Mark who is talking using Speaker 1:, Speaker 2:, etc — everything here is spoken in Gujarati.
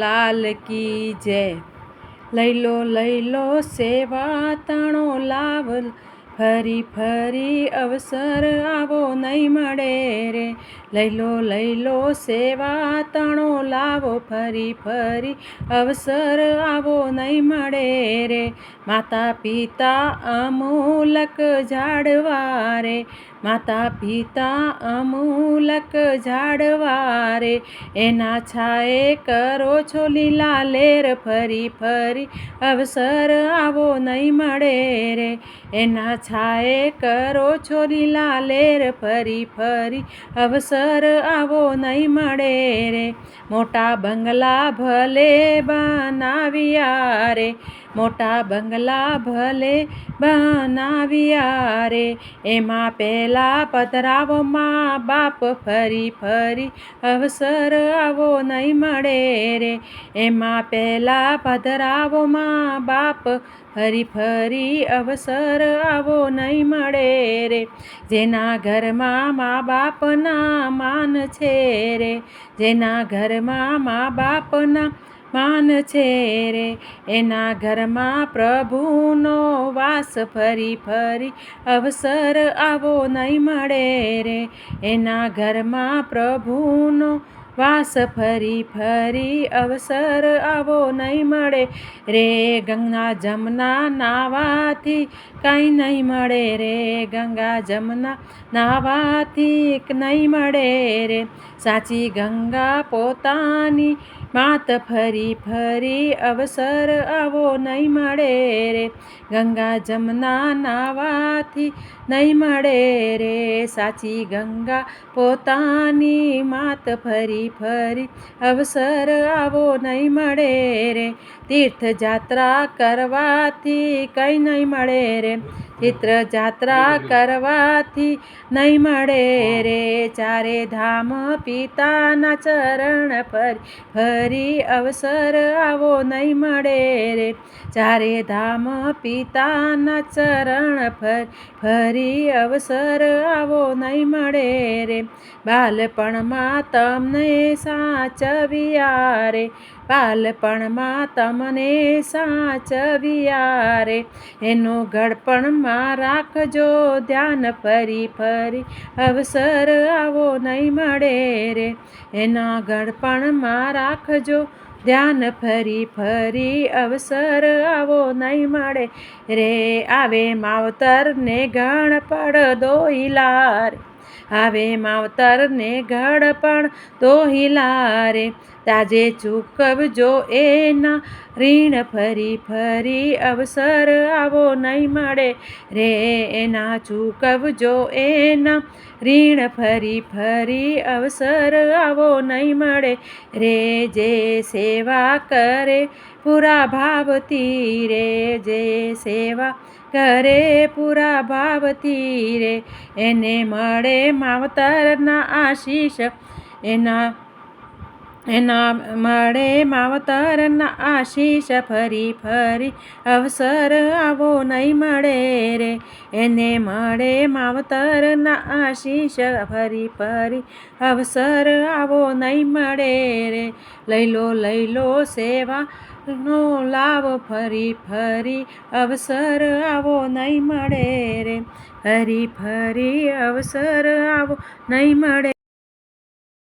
Speaker 1: લાલ કી જય। લઈ લો સેવા તણો લાવ, ફરી ફરી અવસર આવો નહીં મળે રે। લઈ લો સેવા તણો લાવો, ફરી ફરી અવસર આવો નહીં મળે રે। માતા પિતા અમૂલક ઝાડવા રે, માતા પિતા અમૂલક ઝાડવા રે, એના છાયે કરો છો લીલા લેર, ફરી ફરી અવસર આવો નહીં મળે રે। એના છાયે કરો છો લીલા લેર, ફરી ફરી અવસર આવો નહીં મળે રે। મોટા બંગલા ભલે બનાવ્યા રે, મોટા બંગલા ભલે બનાવ્યા રે, એમાં પહેલા પધરાવો મા બાપ, ફરી ફરી અવસર આવો નહીં મળે રે। એમાં પહેલા પધરાવો મા બાપ, ફરી ફરી અવસર આવો નહીં મળે રે। જેના ઘરમાં મા બાપના માન છે રે, જેના ઘરમાં મા બાપના માન છે રે, એના ઘરમાં પ્રભુનો વાસ, ફરી ફરી અવસર આવો નહીં મળે રે। એના ઘરમાં પ્રભુનો વાસ, ફરી ફરી અવસર આવો નહીં મળે રે। ગંગા જમના નાવાથી કાંઈ નહીં મળે રે, ગંગા જમના નાવાથી નહીં મળે રે। સાચી ગંગા પોતાની માત, ફરી ફરી અવસર આવો નહીં મળે રે। ગંગા જમના નાવાથી નહીં મળે રે, સાચી ગંગા પોતાની માત, ફરી ફરી અવસર આવો નહીં મળે રે। તીર્થ જાત્રા કરવાથી કંઈ નહીં મળે રે, તીર્થ જાત્રા કરવાથી નહીં મળે રે। ચારે ધામ પિતાના ચરણ, ફરી ફરી અવસર આવો નહીં મળે રે। ચારે ધામ પિતાના ચરણ, ફરી ફરી અવસર આવો નહીં મળે રે। બાલપણમાં તમને સાચવ્યા રે, બાલપણમાં તમને સાચવ્યા રે, એનું ઘડપણમાં રાખજો ધ્યાન, ફરી ફરી અવસર આવો નહીં મળે રે। એના ઘડપણમાં રાખજો ધ્યાન, ફરી ફરી અવસર આવો નહીં મળે રે। આવે માવતર ને ઘડપણ દોહિલા રે, આવે માવતર ને ઘડપણ દોહિલા રે, તાજે ચૂકવજો એના ઋણ, ફરી ફરી અવસર આવો નહીં મળે રે। એના ચૂકવજો એના ઋણ, ફરી ફરી અવસર આવો નહીં મળે રે। જે સેવા કરે પૂરા ભાવથી રે, જે સેવા કરે પૂરા ભાવથી રે, એને મળે માવતરના આશીષ, એના મળે માવતરના આશીષ, ફરી ફરી અવસર આવો નહીં મળે રે। એને મળે માવતરના આશીષ, ફરી ફરી અવસર આવો નહીં મળે રે। લઈ લો સેવા નો લાભ, ફરી ફરી અવસર આવો નહીં મળે રે, ફરી ફરી અવસર આવો નહીં મળે।